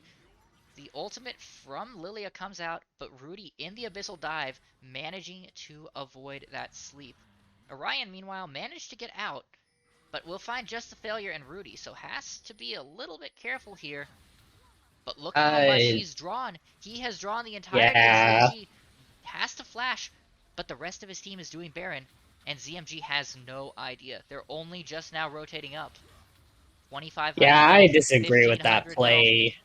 The ultimate from Lilia comes out, but Rudy in the Abyssal Dive managing to avoid that sleep. Orion, meanwhile, managed to get out, but we'll find just the failure in Rudy, so has to be a little bit careful here. But look at how much Uh, he's drawn. He has drawn the entirety of yeah, ZMG. Has to flash, but the rest of his team is doing Baron, and ZMG has no idea. They're only just now rotating up. 2,500 yeah, I health, disagree with that 1,500 health. play.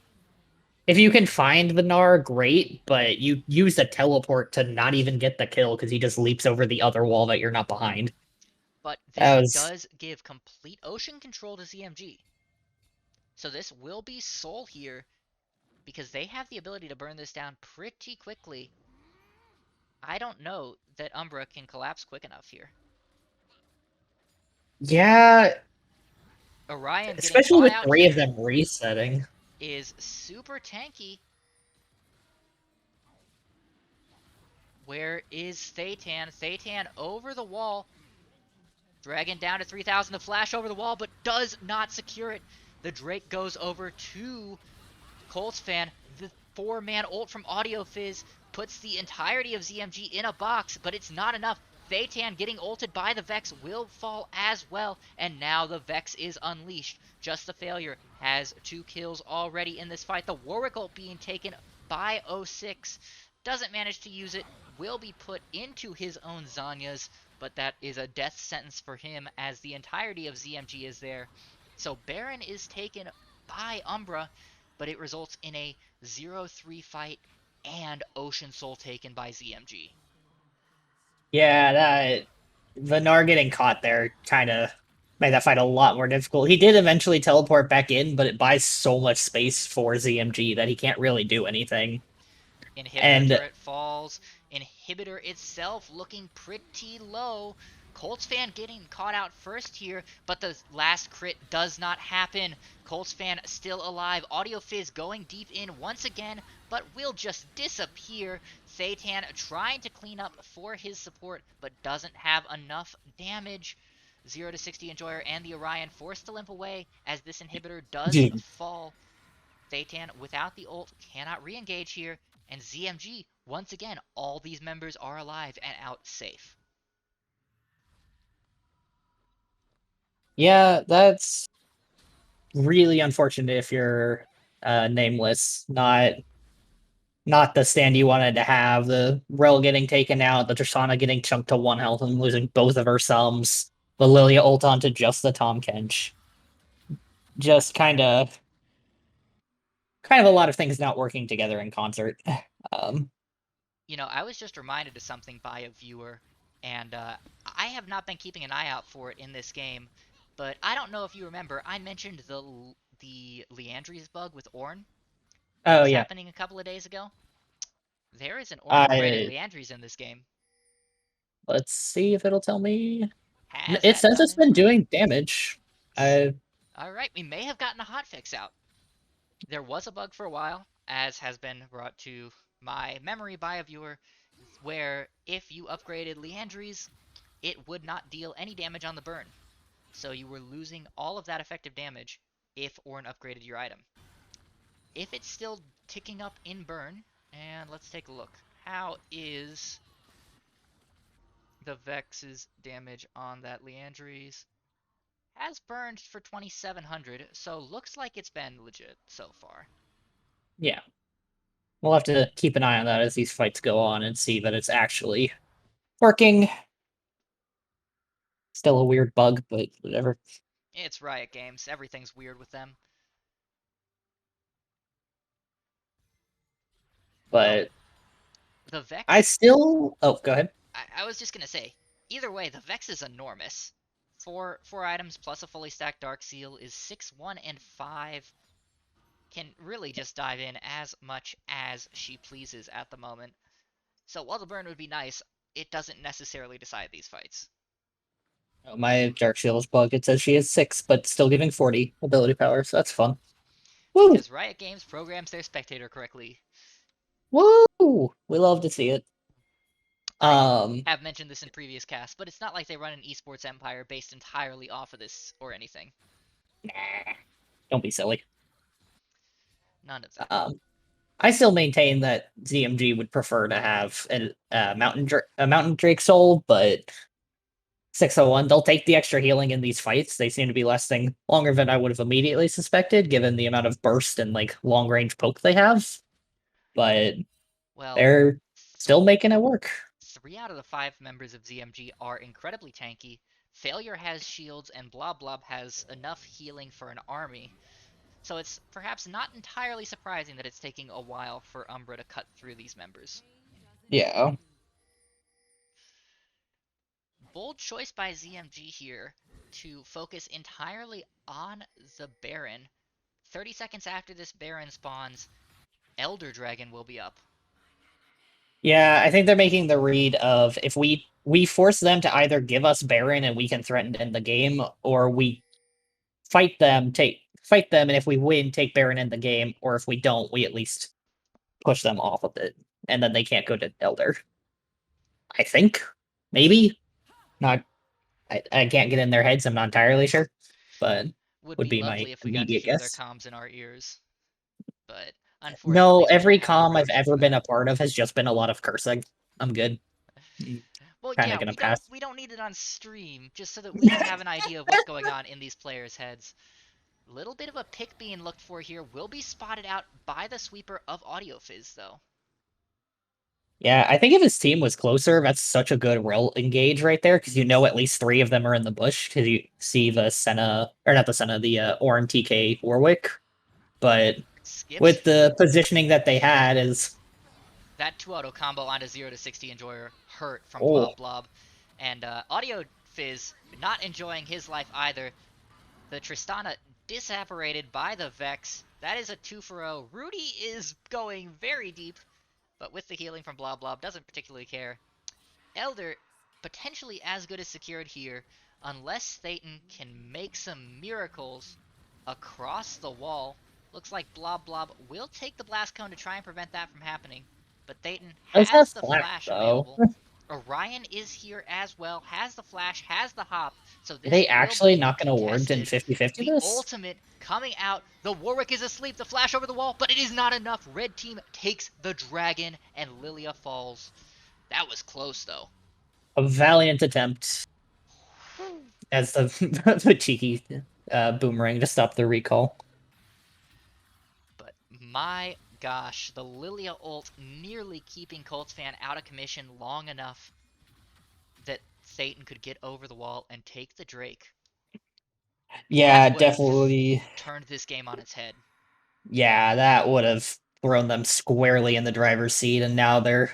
If you can find the Gnar, great, but you use the teleport to not even get the kill because he just leaps over the other wall that you're not behind. But That this was, does give complete ocean control to ZMG. So this will be Soul here, because they have the ability to burn this down pretty quickly. I don't know that Umbra can collapse quick enough here. yeah, Orion getting especially caught with out 3 of here them resetting. is super tanky. Where is Thaytan? Thaytan over the wall. Dragon down to 3,000 to flash over the wall, but does not secure it. The Drake goes over to Colts fan. The 4-man ult from Audio Fizz puts the entirety of ZMG in a box, but it's not enough. Thaytan getting ulted by the Vex will fall as well, and now the Vex is unleashed. Just the failure. has 2 kills already in this fight. The Warwick ult being taken by 06. Doesn't manage to use it. Will be put into his own Zanya's, but that is a death sentence for him as the entirety of ZMG is there. So Baron is taken by Umbra, but it results in a 0-3 fight and Ocean Soul taken by ZMG. Yeah, that the Gnar getting caught there kind of made that fight a lot more difficult. He did eventually teleport back in, but it buys so much space for ZMG that he can't really do anything. Inhibitor And turret falls. Inhibitor itself looking pretty low. Colts fan getting caught out first here, but the last crit does not happen. Colts fan still alive. Audio Fizz going deep in once again, but will just disappear. Thaytan trying to clean up for his support, but doesn't have enough damage. 0 to 60 Enjoyer and the Orion forced to limp away as this inhibitor does fall. Thaytan, without the ult, cannot re-engage here, and ZMG, once again, all these members are alive and out safe. yeah, that's really unfortunate if you're nameless, not the stand you wanted to have. The Rel getting taken out, the Tristana getting chunked to 1 health and losing both of her sums, the Lilia ult onto just the Tom Kench. Just kind of a lot of things not working together in concert. Um, You know, I was just reminded of something by a viewer, and I have not been keeping an eye out for it in this game, but I don't know if you remember, I mentioned the Leandries bug with Ornn that oh was yeah, happening a couple of days ago. There is an Ornn upgraded I Leandries in this game. let's see if it'll tell me. Has It that says done it's been anything? doing damage. I Alright, we may have gotten a hotfix out. There was a bug for a while, as has been brought to my memory by a viewer, where if you upgraded Leandries, it would not deal any damage on the burn. So you were losing all of that effective damage if Ornn upgraded your item. If it's still ticking up in burn, and let's take a look. How is the Vex's damage on that Leandries? Has burned for 2700, so looks like it's been legit so far. yeah, we'll have to keep an eye on that as these fights go on and see that it's actually working. Still a weird bug, but whatever. It's Riot Games, everything's weird with them. Well, But the I Vex, still. Oh, go ahead. I was just gonna say, either way, the Vex is enormous. Four items plus a fully stacked Dark Seal is 6, 1, and 5. Can really just dive in as much as she pleases at the moment. So while the burn would be nice, it doesn't necessarily decide these fights. Oh, my Dark Shield's bug. It says she has 6, but still giving 40 ability power, so that's fun. Woo! Because Riot Games programs their spectator correctly. Woo! We love to see it. I Um, have mentioned this in previous casts, but it's not like they run an esports empire based entirely off of this or anything. nah, don't be silly. None of that. Um, I still maintain that ZMG would prefer to have a mountain Drake soul, but 601, they'll take the extra healing in these fights. They seem to be lasting longer than I would have immediately suspected, given the amount of burst and like long range poke they have. But Well, they're th still making it work. 3 out of the 5 members of ZMG are incredibly tanky. Failure has shields, and Blob Blob has enough healing for an army. So it's perhaps not entirely surprising that it's taking a while for Umbra to cut through these members. Yeah. Bold choice by ZMG here to focus entirely on the Baron. 30 seconds after this Baron spawns, Elder Dragon will be up. Yeah, I think they're making the read of if we force them to either give us Baron and we can threaten to end the game, or we fight them, and if we win, take Baron in the game, or if we don't, we at least push them off of it, and then they can't go to Elder. I think, maybe not. I can't get in their heads. I'm not entirely sure, but Would would be be my lovely if we got to immediate hear their guess. comms in our ears, but No, unfortunately we don't every have comm I've permission ever for been that. a part of has just been a lot of cursing. I'm good. Well, Kind yeah, of gonna we pass. don't need it on stream, just so that we can have an idea of what's going on in these players' heads. Little bit of a pick being looked for here. Will be spotted out by the sweeper of Audio Fizz, though. Yeah, I think if his team was closer, that's such a good rel engage right there because you know at least three of them are in the bush because you see the Senna or not the Senna, the Orin TK Warwick. But Skips with the positioning that they had, is that 2-auto combo onto 0 to 60 Enjoyer hurt from oh, Blob Blob. And Audio Fizz not enjoying his life either. The Tristana disapparated by the Vex. That is a 2 for 0. Rudy is going very deep, but with the healing from Blob Blob, doesn't particularly care. Elder, potentially as good as secured here, unless Thetan can make some miracles across the wall. Looks like Blob Blob will take the Blast Cone to try and prevent that from happening, but Thetan does have has the flash flash though. available. Orion is here as well, has the flash, has the hop, so Are this they will actually be not going to ward in contested. 50-50 The this? ultimate coming out, the Warwick is asleep, the flash over the wall, but it is not enough. Red team takes the dragon, and Lilia falls. That was close, though. A valiant attempt as the the cheeky boomerang to stop the recall. But my gosh, the Lilia ult nearly keeping Colts fan out of commission long enough that Satan could get over the wall and take the Drake. That Yeah, would have definitely. turned this game on its head. Yeah, that would have thrown them squarely in the driver's seat, and now they're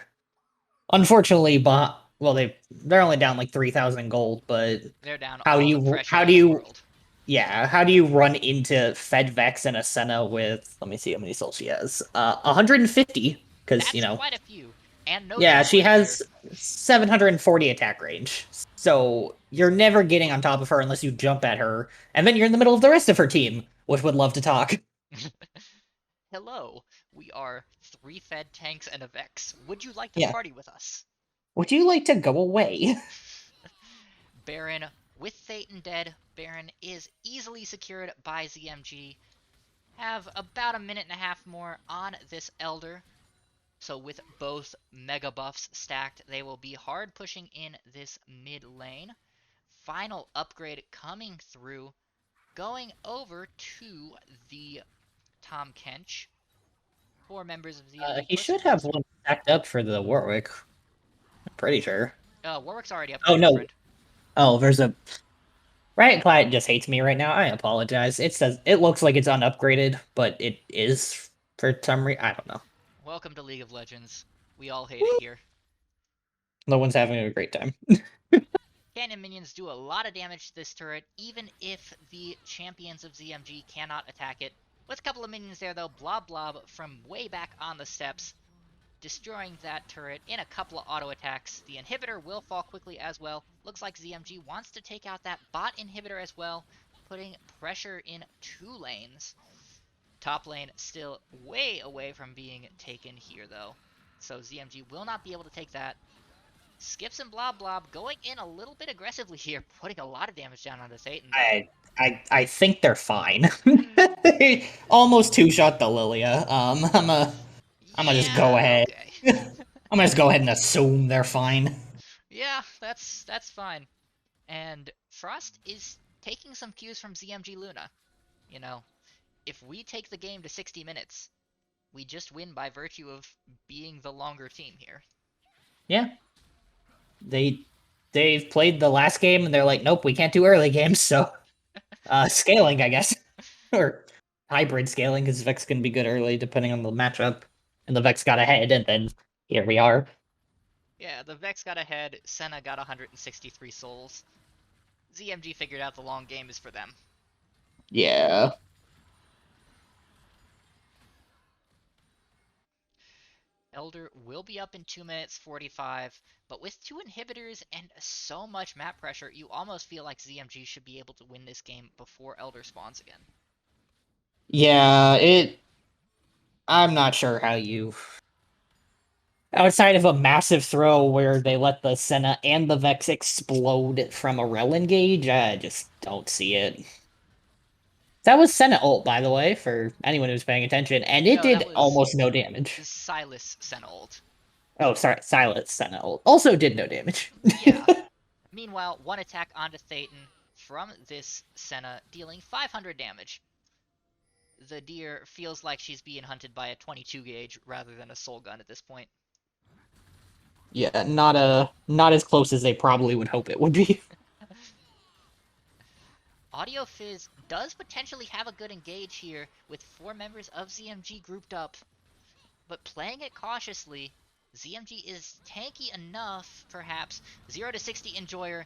unfortunately, well, they're only down like 3,000 gold. But They're down how do all the you pressure in the world. yeah, how do you run into Fed Vex and a Senna with, let me see how many souls she has, 150? Because That's quite a few. And no yeah, she jungler here. has 740 attack range. So you're never getting on top of her unless you jump at her, and then you're in the middle of the rest of her team, which would love to talk. Hello, we are 3 Fed tanks and a Vex. Would you like to Yeah. party with us? Would you like to go away? Baron with Thetan dead. Baron is easily secured by ZMG. Have about a minute and a half more on this Elder. So with both mega buffs stacked, they will be hard pushing in this mid lane. Final upgrade coming through, going over to the Tom Kench. 4 members of ZMG He pushing should have this. one stacked up for the Warwick. I'm pretty sure. Warwick's already Oh upgraded, no. friend. Oh, there's a Riot Client just hates me right now. I apologize. It says it looks like it's unupgraded, but it is for some reason. I don't know. Welcome to League of Legends. We all hate it here. No one's having a great time. Cannon minions do a lot of damage to this turret, even if the champions of ZMG cannot attack it. With a couple of minions there, though, Blob Blob from way back on the steps, destroying that turret in a couple of auto attacks. The inhibitor will fall quickly as well. Looks like ZMG wants to take out that bot inhibitor as well, putting pressure in 2 lanes. Top lane still way away from being taken here, though. So ZMG will not be able to take that. Skips and Blob Blob going in a little bit aggressively here, putting a lot of damage down onto Satan, though. I think they're fine. Mm, They almost two-shot the Lilia. I'm gonna just go yeah, ahead. okay. I'm gonna just go ahead and assume they're fine. Yeah, that's fine. And Frost is taking some cues from ZMG Luna. You know, if we take the game to 60 minutes, we just win by virtue of being the longer team here. Yeah, they they've played the last game and they're like, nope, we can't do early games. So scaling, I guess, or hybrid scaling because Vex can be good early depending on the matchup. And the Vex got ahead, and then here we are. Yeah, the Vex got ahead, Senna got 163 souls. ZMG figured out the long game is for them. Yeah. Elder will be up in 2 minutes 45, but with 2 inhibitors and so much map pressure, you almost feel like ZMG should be able to win this game before Elder spawns again. Yeah, I'm not sure how you outside of a massive throw where they let the Senna and the Vex explode from a rel engage, I just don't see it. That was Senna ult, by the way, for anyone who's paying attention, and it No, that did was almost no damage. Silas Senna ult. Oh, sorry, Silence Senna ult also did no damage. Yeah. Meanwhile, 1 attack onto Thetan from this Senna, dealing 500 damage. the deer feels like she's being hunted by a 22 gauge rather than a soul gun at this point. Yeah, not as close as they probably would hope it would be. Audio Fizz does potentially have a good engage here with 4 members of ZMG grouped up, but playing it cautiously. ZMG is tanky enough, perhaps. 0 to 60 Enjoyer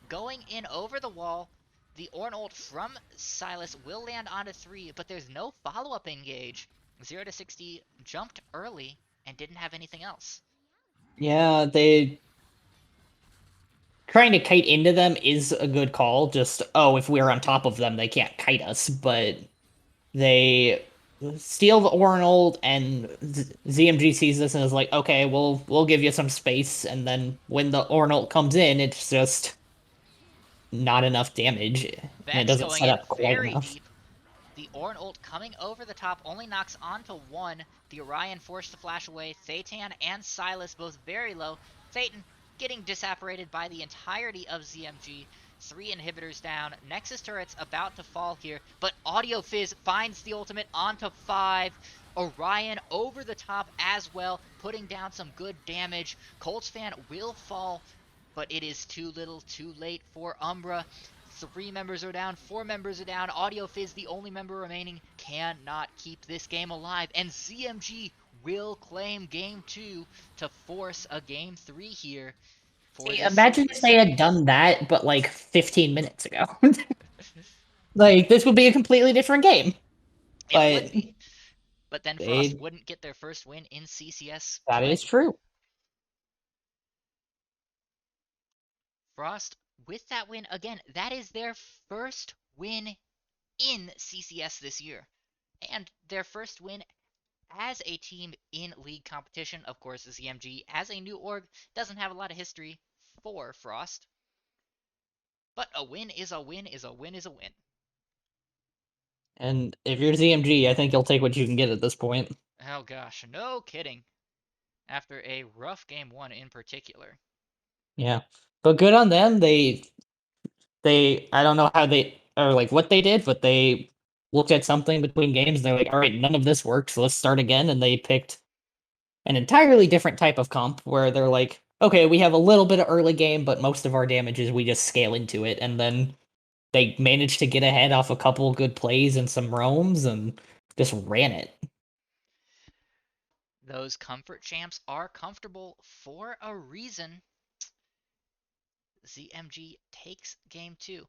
going in over the wall. The Orn ult from Sylas will land onto 3, but there's no follow-up engage. 0 to 60 jumped early and didn't have anything else. Yeah, they trying to kite into them is a good call. Just, oh, if we're on top of them, they can't kite us. But they steal the Ornold, and ZMG sees this and is like, okay, we'll give you some space. And then when the Ornold comes in, it's just not enough damage, and it Vex doesn't going set in up quite very enough. deep. The Orn ult coming over the top only knocks onto 1. The Orion forced to flash away. Thaytan and Sylas both very low. Thaytan getting disapparated by the entirety of ZMG. 3 inhibitors down. Nexus turret's about to fall here, but Audio Fizz finds the ultimate onto 5. Orion over the top as well, putting down some good damage. Colts fan will fall, but it is too little too late for Umbra. 3 members are down, 4 members are down. Audio Fizz, the only member remaining, cannot keep this game alive. And ZMG will claim game 2 to force a game 3 here for See, this imagine if series. they had done that, but like 15 minutes ago. Like, this would be a completely different game. It would But be. But then Frost they wouldn't get their first win in CCS that is play. true. Frost, with that win, again, that is their first win in CCS this year. And their first win as a team in league competition. Of course, the ZMG, as a new org, doesn't have a lot of history for Frost. But a win is a win is a win is a win. And if you're ZMG, I think you'll take what you can get at this point. Oh gosh, no kidding. After a rough game 1 in particular. Yeah. But good on them. They I don't know how they or like what they did, but they looked at something between games and they're like, all right, none of this worked, so let's start again. And they picked an entirely different type of comp where they're like, okay, we have a little bit of early game, but most of our damages we just scale into it. And then they managed to get ahead off a couple good plays and some roams and just ran it. Those comfort champs are comfortable for a reason. ZMG takes game 2.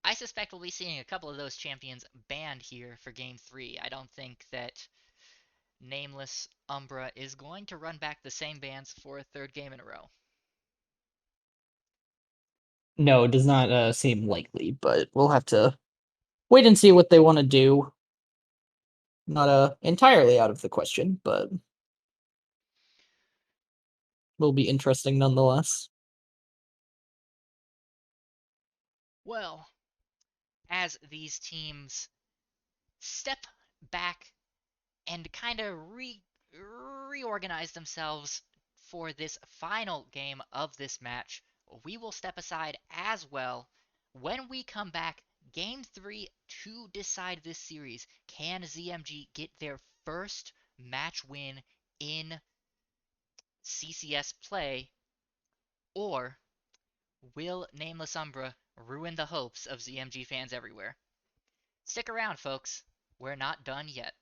I suspect we'll be seeing a couple of those champions banned here for game 3. I don't think that Nameless Umbra is going to run back the same bans for a third game in a row. No, it does not seem likely, but we'll have to wait and see what they want to do. Not entirely out of the question, but will be interesting nonetheless. Well, as these teams step back and kind of reorganize themselves for this final game of this match, we will step aside as well. When we come back, game 3 to decide this series. Can ZMG get their first match win in CCS play, or will Nameless Umbra ruin the hopes of ZMG fans everywhere? Stick around, folks. We're not done yet.